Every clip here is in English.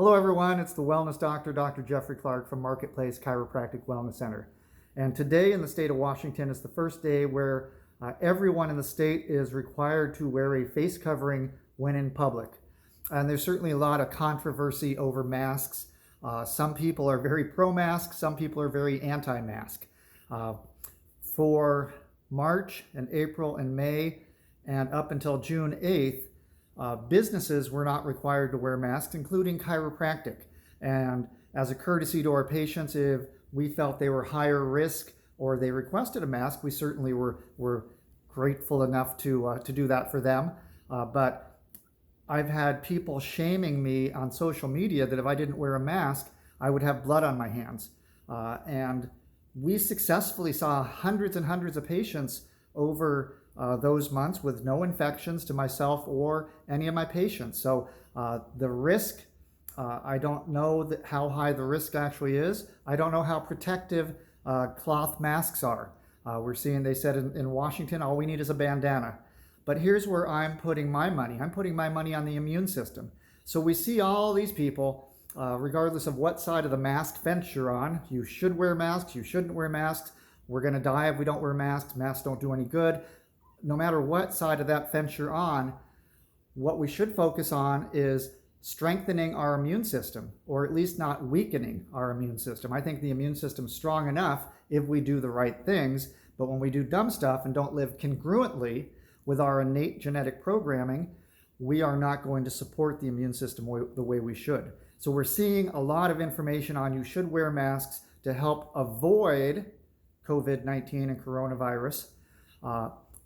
Hello everyone, it's the Wellness Doctor, Dr. Jeffrey Clark from Marketplace Chiropractic Wellness Center. And today in the state of Washington is the first day where everyone in the state is required to wear a face covering when in public. And there's certainly a lot of controversy over masks. Some people are very pro-mask, some people are very anti-mask. For March and April and May and up until June 8th, businesses were not required to wear masks, including chiropractic. And as a courtesy to our patients, if we felt they were higher risk or they requested a mask, we certainly were grateful enough to do that for them. But I've had people shaming me on social media that if I didn't wear a mask, I would have blood on my hands. And we successfully saw hundreds and hundreds of patients over those months with no infections to myself or any of my patients. So the risk, I don't know how high the risk actually is. I don't know how protective cloth masks are. We're seeing, they said in Washington, all we need is a bandana. But here's where I'm putting my money. I'm putting my money on the immune system. So we see all these people, regardless of what side of the mask fence you're on, you should wear masks, you shouldn't wear masks. We're going to die if we don't wear masks. Masks don't do any good. No matter what side of that fence you're on, what we should focus on is strengthening our immune system, or at least not weakening our immune system. I think the immune system's strong enough if we do the right things, but when we do dumb stuff and don't live congruently with our innate genetic programming, we are not going to support the immune system the way we should. So we're seeing a lot of information on you should wear masks to help avoid COVID-19 and coronavirus.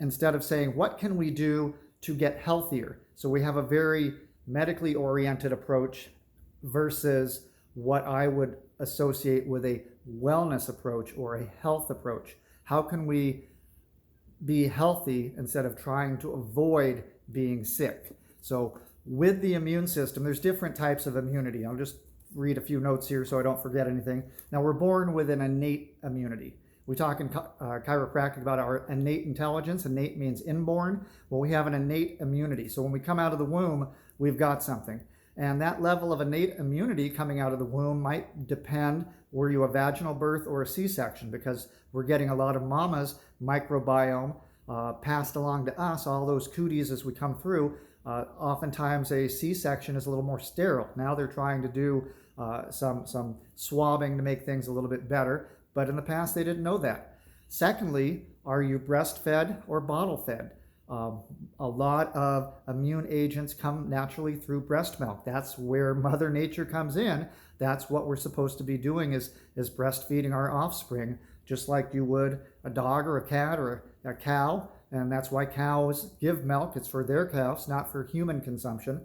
Instead of saying, what can we do to get healthier? So we have a very medically oriented approach versus what I would associate with a wellness approach or a health approach. How can we be healthy instead of trying to avoid being sick? So with the immune system, there's different types of immunity. I'll just read a few notes here so I don't forget anything. Now, we're born with an innate immunity. We talk in chiropractic about our innate intelligence. Innate means inborn. Well, we have an innate immunity. So when we come out of the womb, we've got something. And that level of innate immunity coming out of the womb might depend, were you a vaginal birth or a C-section, because we're getting a lot of mama's microbiome passed along to us, all those cooties as we come through. Oftentimes a C-section is a little more sterile. Now they're trying to do some swabbing to make things a little bit better. But in the past, they didn't know that. Secondly, are you breastfed or bottle fed? A lot of immune agents come naturally through breast milk. That's where Mother Nature comes in. That's what we're supposed to be doing is breastfeeding our offspring, just like you would a dog or a cat or a cow. And that's why cows give milk. It's for their calves, not for human consumption.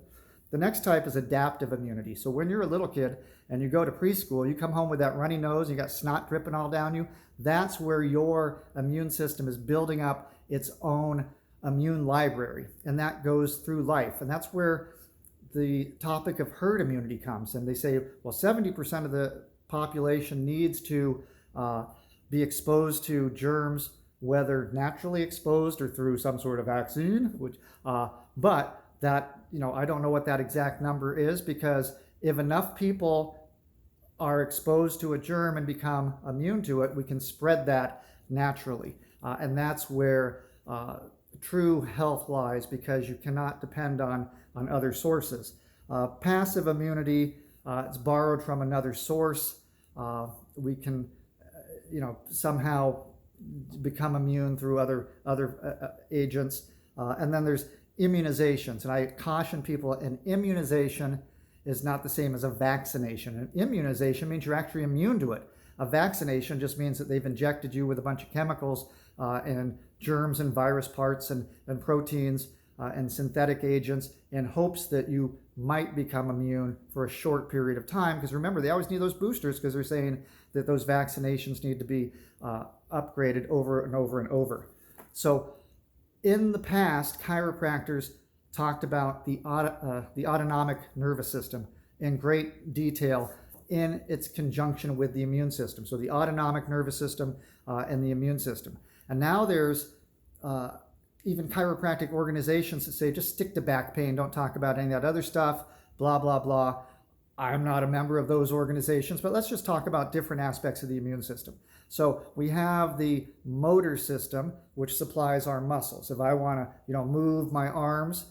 The next type is adaptive immunity. So when you're a little kid and you go to preschool, you come home with that runny nose, you got snot dripping all down you. That's where your immune system is building up its own immune library. And that goes through life. And that's where the topic of herd immunity comes. And they say, well, 70% of the population needs to be exposed to germs, whether naturally exposed or through some sort of vaccine, but that, I don't know what that exact number is, because if enough people are exposed to a germ and become immune to it, we can spread that naturally. And that's where true health lies, because you cannot depend on other sources. Passive immunity, it's borrowed from another source. We can, somehow become immune through other agents. And then there's immunizations. And I caution people, an immunization is not the same as a vaccination. An immunization means you're actually immune to it. A vaccination just means that they've injected you with a bunch of chemicals and germs and virus parts and proteins and synthetic agents in hopes that you might become immune for a short period of time. Because remember, they always need those boosters, because they're saying that those vaccinations need to be upgraded over and over and over. So in the past, chiropractors talked about the autonomic nervous system in great detail in its conjunction with the immune system. So the autonomic nervous system and the immune system. And now there's even chiropractic organizations that say, just stick to back pain, don't talk about any of that other stuff, blah, blah, blah. I'm not a member of those organizations, but let's just talk about different aspects of the immune system. So we have the motor system, which supplies our muscles. If I want to, move my arms,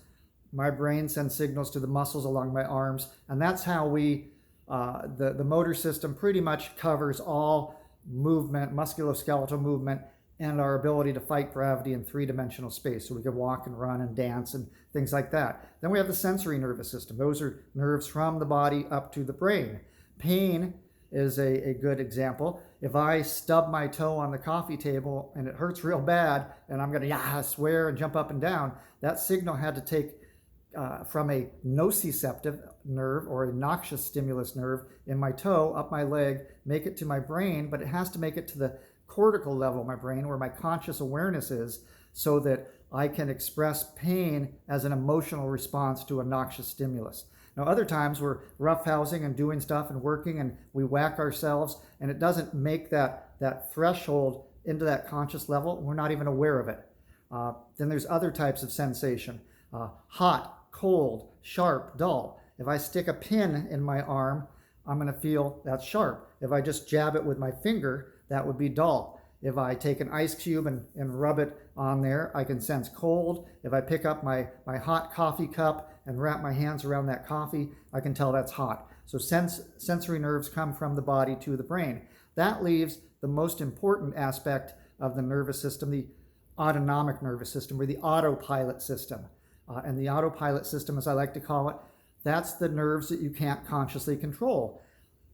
my brain sends signals to the muscles along my arms, and that's how the motor system pretty much covers all movement, musculoskeletal movement, and our ability to fight gravity in three-dimensional space. So we can walk and run and dance and things like that. Then we have the sensory nervous system. Those are nerves from the body up to the brain. Pain is a good example. If I stub my toe on the coffee table and it hurts real bad, and I'm going to swear and jump up and down, that signal had to take from a nociceptive nerve or a noxious stimulus nerve in my toe up my leg, make it to my brain, but it has to make it to the cortical level of my brain where my conscious awareness is, so that I can express pain as an emotional response to a noxious stimulus. Now, other times we're roughhousing and doing stuff and working and we whack ourselves and it doesn't make that threshold into that conscious level. We're not even aware of it. Then there's other types of sensation. Hot, cold, sharp, dull. If I stick a pin in my arm, I'm going to feel that's sharp. If I just jab it with my finger, that would be dull. If I take an ice cube and rub it on there, I can sense cold. If I pick up my hot coffee cup and wrap my hands around that coffee, I can tell that's hot. So sensory nerves come from the body to the brain. That leaves the most important aspect of the nervous system, the autonomic nervous system, or the autopilot system. And the autopilot system, as I like to call it, that's the nerves that you can't consciously control,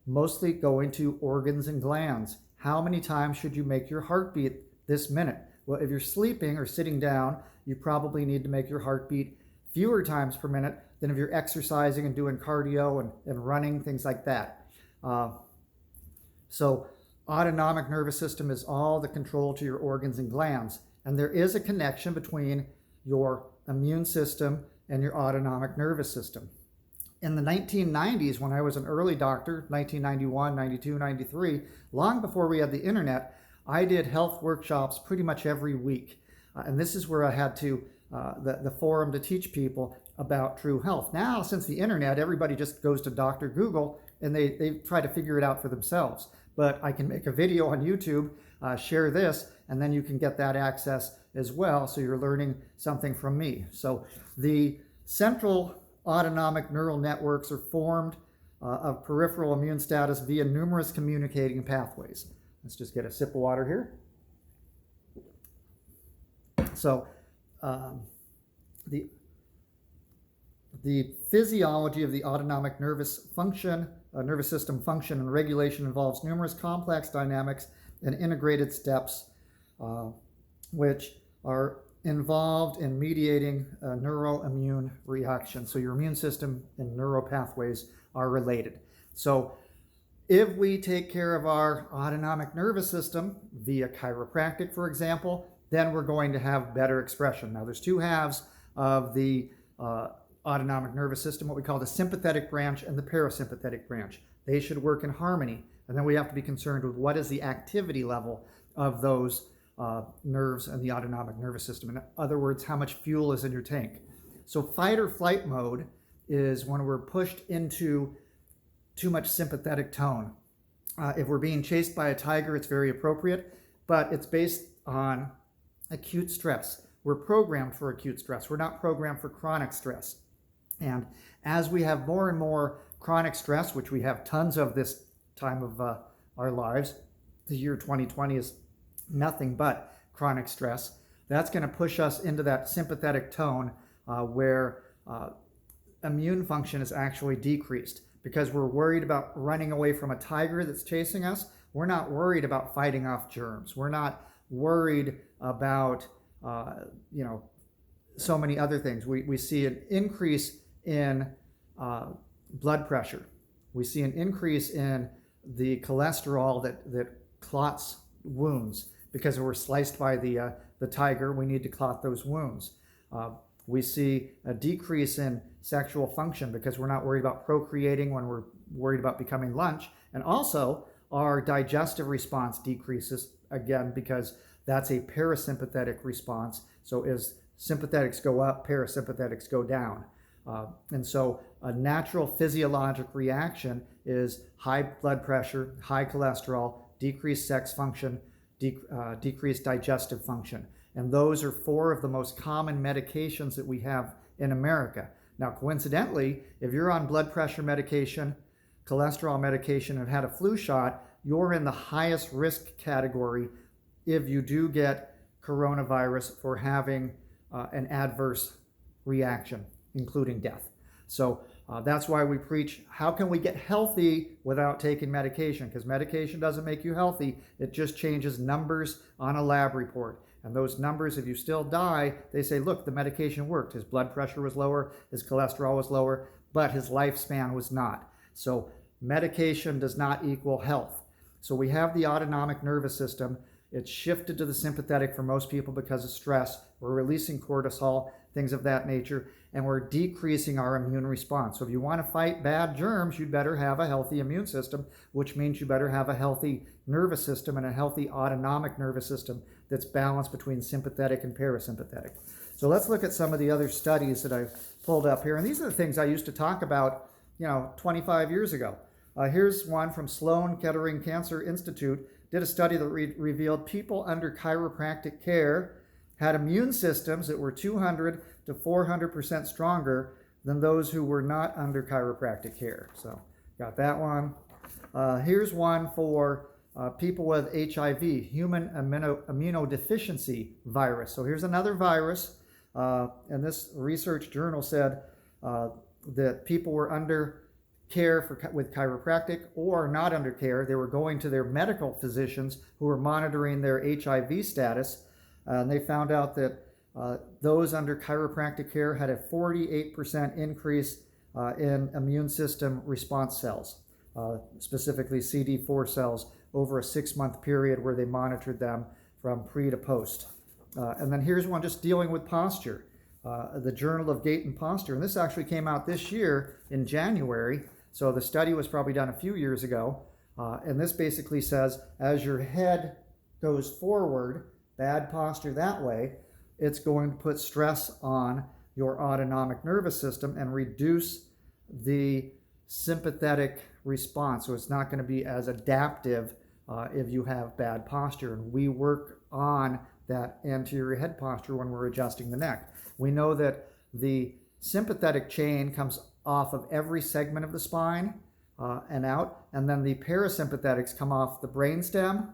mostly going to organs and glands. How many times should you make your heartbeat this minute? Well, if you're sleeping or sitting down, you probably need to make your heartbeat fewer times per minute than if you're exercising and doing cardio and running, things like that. So autonomic nervous system is all the control to your organs and glands. And there is a connection between your immune system and your autonomic nervous system. In the 1990s, when I was an early doctor, 1991, 92, 93, long before we had the internet, I did health workshops pretty much every week. And this is where I had the forum to teach people about true health. Now, since the internet, everybody just goes to Dr. Google and they try to figure it out for themselves. But I can make a video on YouTube, share this, and then you can get that access as well. So you're learning something from me. So the central autonomic neural networks are formed of peripheral immune status via numerous communicating pathways. Let's just get a sip of water here. So the physiology of the autonomic nervous system function and regulation involves numerous complex dynamics and integrated steps, which are involved in mediating neuroimmune reaction. So your immune system and neural pathways are related. So if we take care of our autonomic nervous system via chiropractic, for example, then we're going to have better expression. Now, there's two halves of the autonomic nervous system, what we call the sympathetic branch and the parasympathetic branch. They should work in harmony. And then we have to be concerned with what is the activity level of those nerves and the autonomic nervous system. In other words, how much fuel is in your tank. So fight or flight mode is when we're pushed into too much sympathetic tone. If we're being chased by a tiger, it's very appropriate, but it's based on acute stress. We're programmed for acute stress. We're not programmed for chronic stress. And as we have more and more chronic stress, which we have tons of this time of our lives, the year 2020 is nothing but chronic stress. That's going to push us into that sympathetic tone where immune function is actually decreased because we're worried about running away from a tiger that's chasing us. We're not worried about fighting off germs. We're not worried about so many other things. We see an increase in blood pressure. We see an increase in the cholesterol that clots wounds. Because if we're sliced by the tiger, we need to clot those wounds. We see a decrease in sexual function because we're not worried about procreating when we're worried about becoming lunch. And also, our digestive response decreases, again, because that's a parasympathetic response. So as sympathetics go up, parasympathetics go down. And so a natural physiologic reaction is high blood pressure, high cholesterol, decreased sex function, decreased digestive function. And those are 4 of the most common medications that we have in America. Now, coincidentally, if you're on blood pressure medication, cholesterol medication, and had a flu shot, you're in the highest risk category if you do get coronavirus for having an adverse reaction, including death. So that's why we preach, how can we get healthy without taking medication? Because medication doesn't make you healthy. It just changes numbers on a lab report. And those numbers, if you still die, they say, look, the medication worked. His blood pressure was lower, his cholesterol was lower, but his lifespan was not. So medication does not equal health. So we have the autonomic nervous system. It's shifted to the sympathetic for most people because of stress. We're releasing cortisol, things of that nature, and we're decreasing our immune response. So if you want to fight bad germs, you'd better have a healthy immune system, which means you better have a healthy nervous system and a healthy autonomic nervous system that's balanced between sympathetic and parasympathetic. So let's look at some of the other studies that I've pulled up here. And these are the things I used to talk about, 25 years ago. Here's one from Sloan Kettering Cancer Institute. Did a study that revealed people under chiropractic care had immune systems that were 200 to 400% stronger than those who were not under chiropractic care. So got that one. Here's one for people with HIV, human immunodeficiency virus. So here's another virus. And this research journal said that people were under care with chiropractic or not under care. They were going to their medical physicians who were monitoring their HIV status. And they found out that those under chiropractic care had a 48% increase in immune system response cells, specifically CD4 cells, over a 6-month period where they monitored them from pre to post. And then here's one just dealing with posture, the Journal of Gait and Posture. And this actually came out this year in January. So the study was probably done a few years ago. And this basically says, as your head goes forward, bad posture that way, it's going to put stress on your autonomic nervous system and reduce the sympathetic response. So it's not going to be as adaptive if you have bad posture. And we work on that anterior head posture when we're adjusting the neck. We know that the sympathetic chain comes off of every segment of the spine and out, and then the parasympathetics come off the brainstem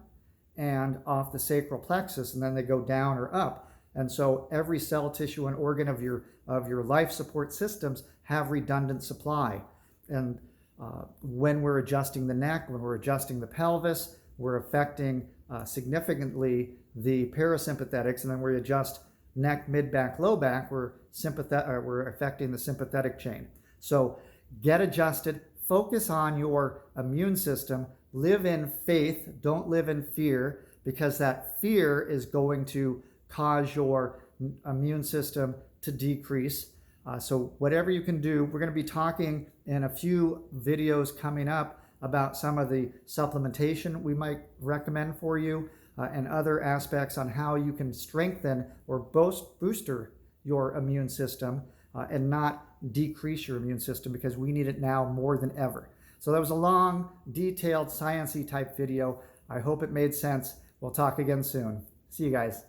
and off the sacral plexus, and then they go down or up. And so every cell, tissue, and organ of your life support systems have redundant supply. And when we're adjusting the neck, when we're adjusting the pelvis, we're affecting significantly the parasympathetics, and then we adjust neck, mid back, low back, we're affecting the sympathetic chain. So get adjusted, focus on your immune system, live in faith, don't live in fear, because that fear is going to cause your immune system to decrease. So whatever you can do, we're going to be talking in a few videos coming up about some of the supplementation we might recommend for you and other aspects on how you can strengthen or booster your immune system and not decrease your immune system, because we need it now more than ever. So that was a long, detailed, sciencey type video. I hope it made sense. We'll talk again soon. See you guys.